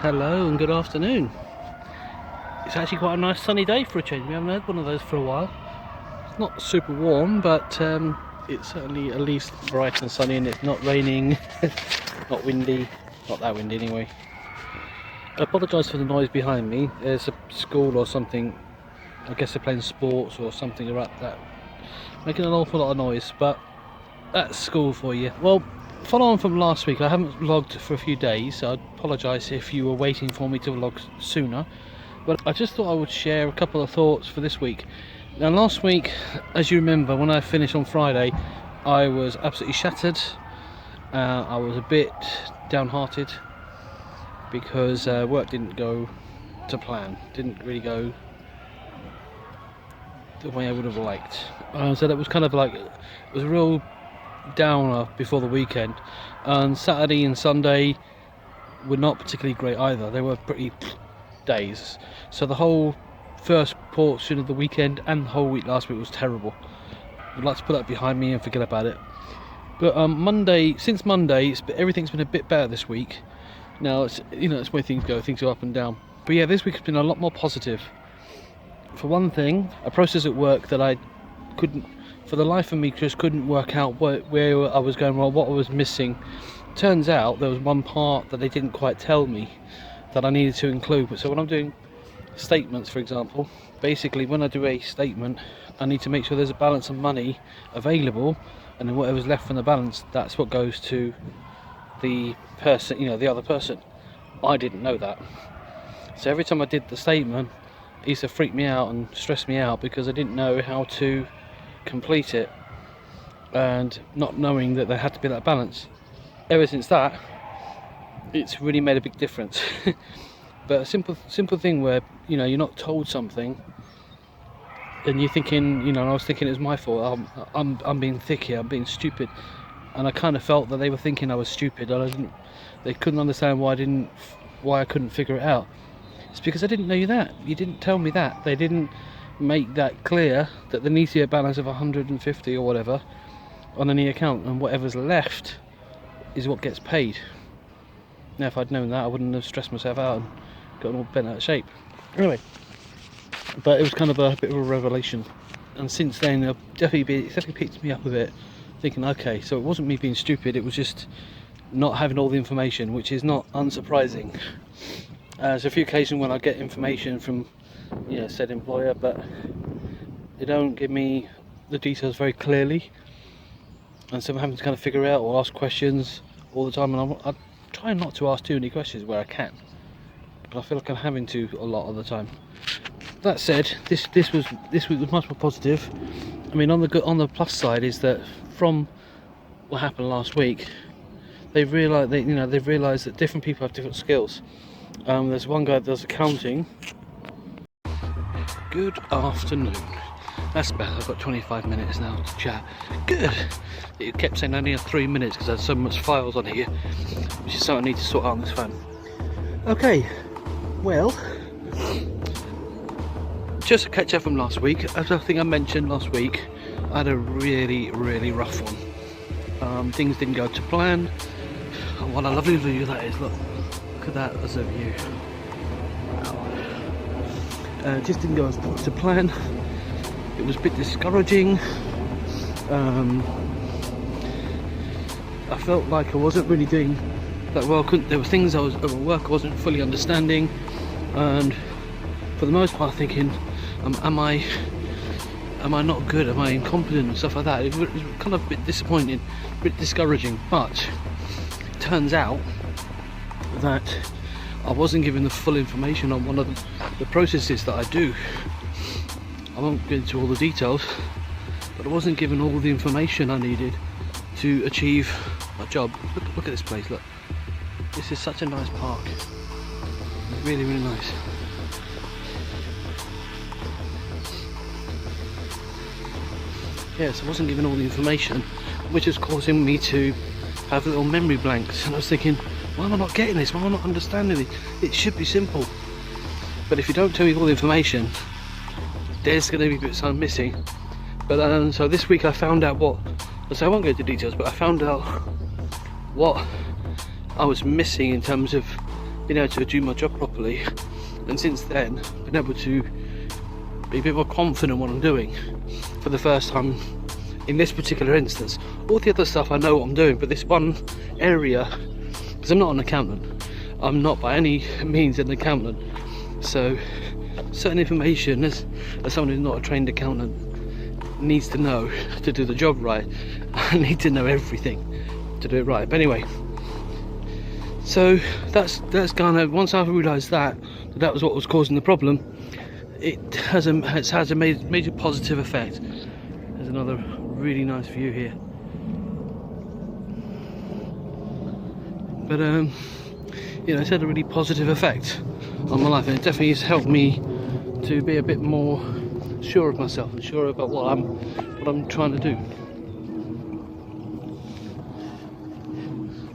Hello and good afternoon. It's actually quite a nice sunny day for a change. We haven't had one of those for a while. It's not super warm, but it's certainly at least bright and sunny, and it's not raining, not windy, not that windy anyway. I apologise for the noise behind me. There's a school or something, I guess they're playing sports or something about that, making an awful lot of noise, but that's school for you. Well, follow on from last week, I haven't vlogged for a few days, so I apologise if you were waiting for me to vlog sooner, but I just thought I would share a couple of thoughts for this week. Now last week, as you remember, when I finished on Friday, I was absolutely shattered. I was a bit downhearted because work didn't go to plan, didn't really go the way I would have liked. So that was kind of like, it was a real downer before the weekend, and Saturday and Sunday were not particularly great either. They were pretty days, so the whole first portion of the weekend and the whole week last week was terrible. I'd like to put that behind me and forget about it. But since Monday, everything's been a bit better this week. Now it's, it's the way things go up and down, but yeah, this week has been a lot more positive. For one thing, a process at work that I couldn't, for the life of me, just couldn't work out where I was going wrong, what I was missing. Turns out there was one part that they didn't quite tell me that I needed to include. So when I'm doing statements, for example, basically when I do a statement, I need to make sure there's a balance of money available, and then whatever's left from the balance, that's what goes to the person, the other person. I didn't know that. So every time I did the statement, it used to freak me out and stress me out because I didn't know how to complete it, and not knowing that there had to be that balance. Ever since that, it's really made a big difference. But a simple thing where you're not told something and you're thinking, and I was thinking it was my fault. I'm being thick here, I'm being stupid, and I kind of felt that they were thinking I was stupid, and they couldn't understand why I couldn't figure it out. It's because I didn't know you didn't tell me that. They didn't make that clear that there needs to be a balance of 150 or whatever on any account, and whatever's left is what gets paid. Now if I'd known that, I wouldn't have stressed myself out and gotten all bent out of shape. Anyway, but it was kind of a bit of a revelation, and since then it definitely picked me up a bit, thinking, okay, so it wasn't me being stupid, it was just not having all the information, which is not unsurprising. There's a few occasions when I get information from said employer, but they don't give me the details very clearly, and so I'm having to kind of figure out or ask questions all the time, and I try not to ask too many questions where I can, but I feel like I'm having to a lot of the time. That said, this week was much more positive. I mean, on the plus side is that from what happened last week, they've realised that different people have different skills. There's one guy that does accounting. Good afternoon. That's better. I've got 25 minutes now to chat. Good. It kept saying I only have 3 minutes because I had so much files on here, which is something I need to sort out on this phone. Okay. Well, just to catch up from last week, as I think I mentioned last week, I had a really, really rough one. Things didn't go to plan. Oh, what a lovely view that is. Look at that as a view. Wow. Just didn't go to plan. It was a bit discouraging. I felt like I wasn't really doing that well. There were things at work I wasn't fully understanding, and for the most part thinking, am I not good? Am I incompetent and stuff like that? It was kind of a bit disappointing, a bit discouraging. But it turns out that I wasn't given the full information on one of the processes that I do. I won't get into all the details, but I wasn't given all the information I needed to achieve my job. Look at this place, look. This is such a nice park. Really, really nice. Yes, I wasn't given all the information, which is causing me to have little memory blanks, and I was thinking, why am I not getting this? Why am I not understanding it? It should be simple. But if you don't tell me all the information, there's going to be bits I'm missing. But so this week I found out so I won't go into details, but I found out what I was missing in terms of been able to do my job properly, and since then been able to be a bit more confident in what I'm doing for the first time in this particular instance. All the other stuff I know what I'm doing, but this one area, because I'm not an accountant, I'm not by any means an accountant, so certain information as someone who's not a trained accountant needs to know to do the job right. I need to know everything to do it right. But anyway, so that's kind of, once I've realised that was what was causing the problem, it has a major positive effect. There's another really nice view here. But you know, it's had a really positive effect on my life, and it definitely has helped me to be a bit more sure of myself and sure about what I'm trying to do.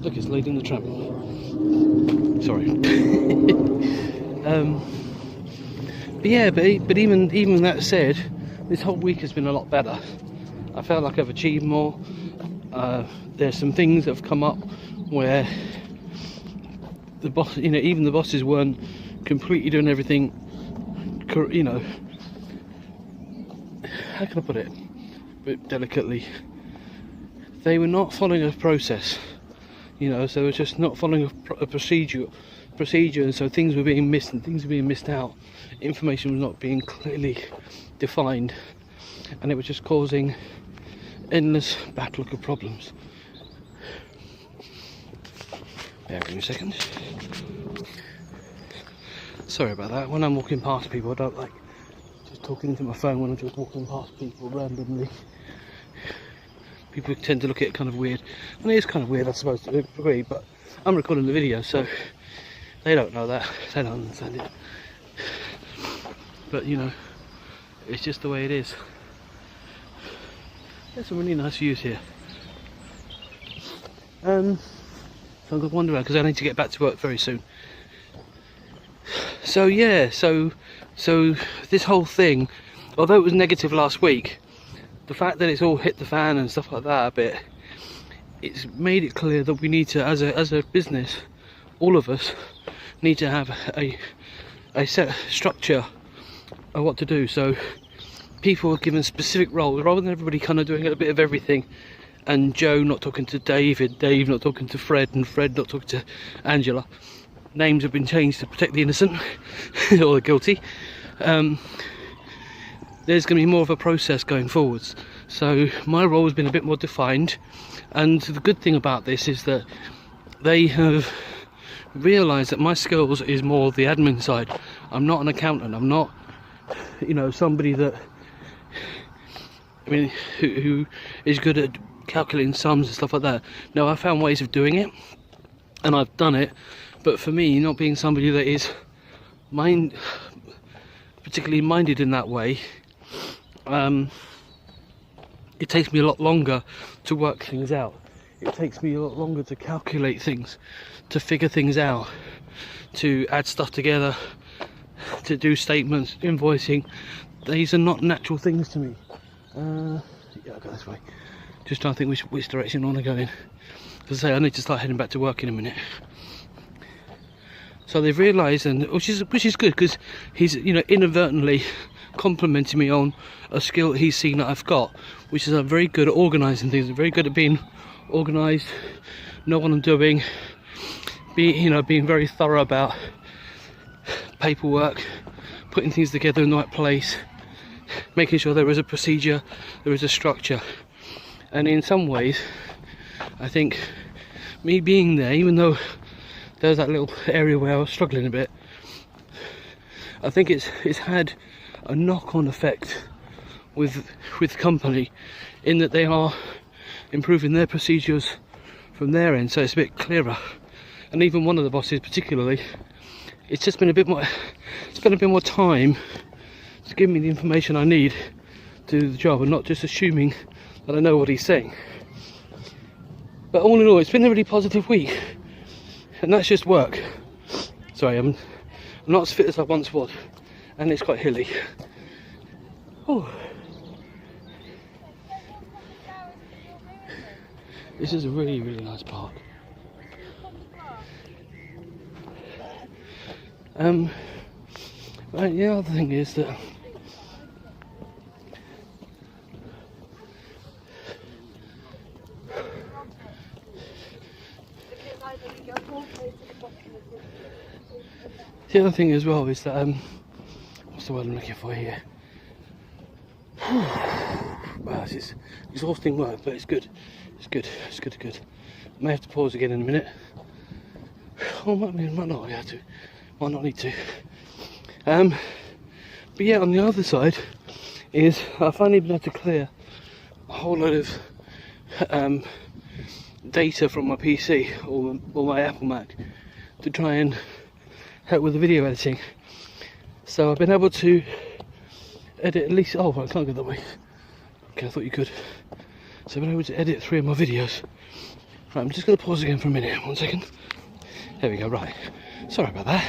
Look, it's Lady The Tramp. Sorry. But yeah, but even that said, this whole week has been a lot better. I felt like I've achieved more. There's some things that have come up where the boss, you know, even the bosses weren't completely doing everything, you know, how can I put it, a bit delicately, they were not following a process, you know, so they were just not following a procedure, and so things were being missed and things were being missed out, information was not being clearly defined, and it was just causing endless backlog of problems. Bear with me a second. Sorry about that. When I'm walking past people, I don't like just talking into my phone when I'm just walking past people randomly. People tend to look at it kind of weird, and it is kind of weird, I suppose, to agree, but I'm recording the video, so they don't know that, they don't understand it. But you know, it's just the way it is. There's some really nice views here. So I'm going to wander around because I need to get back to work very soon. So yeah, so this whole thing, although it was negative last week, the fact that it's all hit the fan and stuff like that a bit, it's made it clear that we need to, as a business, all of us need to have a set structure of what to do. So people are given specific roles rather than everybody kind of doing a bit of everything, and Joe not talking to David, Dave not talking to Fred, and Fred not talking to Angela. Names have been changed to protect the innocent or the guilty. There's going to be more of a process going forwards, so my role has been a bit more defined, and the good thing about this is that they have realised that my skills is more the admin side. I'm not an accountant, I'm not, you know, somebody that, I mean, who is good at calculating sums and stuff like that. No, I found ways of doing it and I've done it, but for me, not being somebody that is particularly minded in that way, it takes me a lot longer to work things out. It takes me a lot longer to calculate things, to figure things out, to add stuff together, to do statements, invoicing. These are not natural things to me. Yeah, I'll go this way. Just trying to think which direction I want to go in. As I say, I need to start heading back to work in a minute. So they've realised, and which is good, because he's, you know, inadvertently complimenting me on a skill he's seen that I've got, which is I'm very good at organising things. I'm very good at being organised, know what I'm doing, being very thorough about paperwork, putting things together in the right place, making sure there is a procedure, there is a structure. And in some ways, I think me being there, even though there's that little area where I was struggling a bit, I think it's had a knock-on effect with company, in that they are improving their procedures from their end, so it's a bit clearer. And even one of the bosses particularly, it's just been a bit more, spent a bit more time to give me the information I need to do the job, and not just assuming that I know what he's saying. But all in all, it's been a really positive week, and that's just work. Sorry, I'm not as fit as I once was, and it's quite hilly. Oh, this is a really, really nice park. Right, the other thing is that the other thing as well is that what's the word I'm looking for here? Wow, this is exhausting work, but it's good. It's good. It's good. Good. I may have to pause again in a minute. Oh, might not have to. Might not need to. But yeah, on the other side is I've finally been able to clear a whole load of data from my PC or my Apple Mac to try and help with the video editing. So I've been able to edit at least. Oh, I can't go that way. Okay, I thought you could. So I've been able to edit 3 of my videos. Right, I'm just going to pause again for a minute. 1 second. There we go. Right. Sorry about that.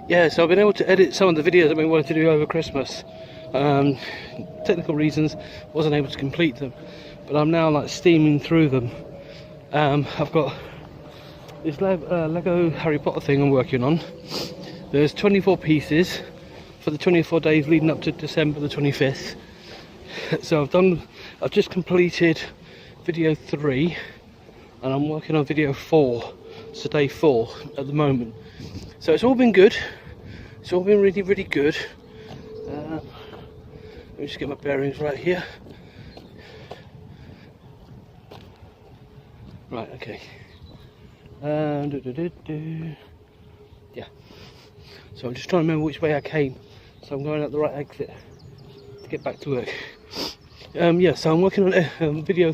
Yeah, so I've been able to edit some of the videos that we wanted to do over Christmas. Technical reasons, wasn't able to complete them, but I'm now like steaming through them. I've got this Lego Harry Potter thing I'm working on. There's 24 pieces for the 24 days leading up to December the 25th. So I've just completed video 3, and I'm working on video 4, so day 4 at the moment. So it's all been good. It's all been really, really good. Let me just get my bearings right here. Right, okay. Yeah. So I'm just trying to remember which way I came. So I'm going out the right exit to get back to work. Yeah, so I'm working on video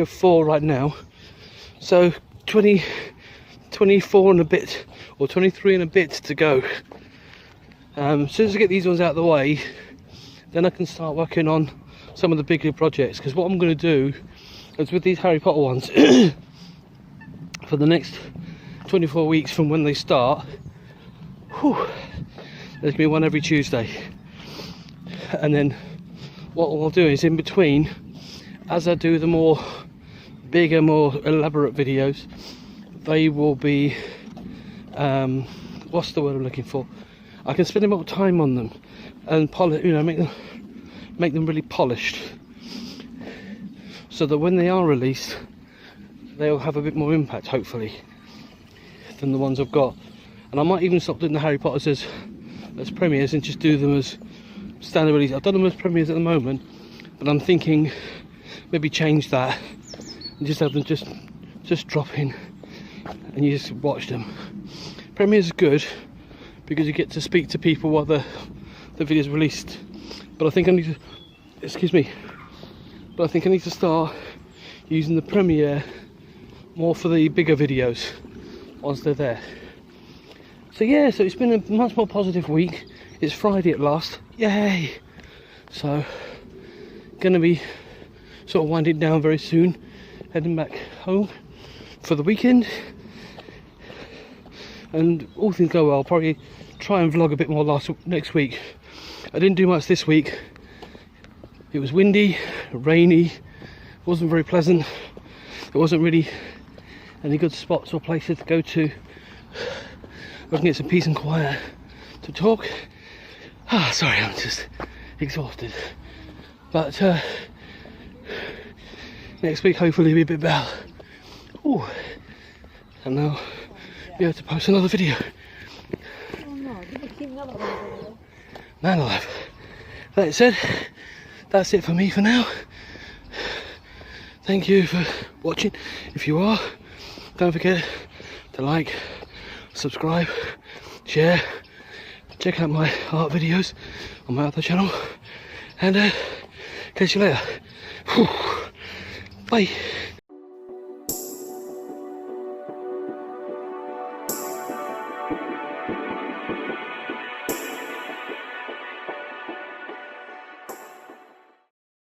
4 right now. So 24 and a bit, or 23 and a bit to go. As soon as I get these ones out of the way, then I can start working on some of the bigger projects. Because what I'm going to do is with these Harry Potter ones, for the next 24 weeks from when they start, there's going to be one every Tuesday. And then what I'll do is in between, as I do the more bigger, more elaborate videos, they will be what's the word I'm looking for? I can spend a bit of time on them and polish, you know, make them really polished, so that when they are released, they'll have a bit more impact, hopefully, than the ones I've got. And I might even stop doing the Harry Potters as premieres and just do them as standard release. I've done them as premieres at the moment, but I'm thinking maybe change that and just have them just drop in and you just watch them. Premieres are good because you get to speak to people while the video's released. But I think I need to, excuse me, but I think I need to start using the premiere more for the bigger videos once they're there. So yeah, so it's been a much more positive week. It's Friday at last, yay! So gonna be sort of winding down very soon, heading back home for the weekend. And all things go well, I'll probably try and vlog a bit more next week. I didn't do much this week. It was windy, rainy, wasn't very pleasant. There wasn't really any good spots or places to go to where I can get some peace and quiet to talk. Sorry, I'm just exhausted. But next week hopefully it'll be a bit better. Ooh. And I'll be able to post another video. Oh no, did you keep another one? Man alive. That said, that's it for me for now. Thank you for watching. If you are, don't forget to like, subscribe, share, check out my art videos on my other channel, and catch you later. Bye.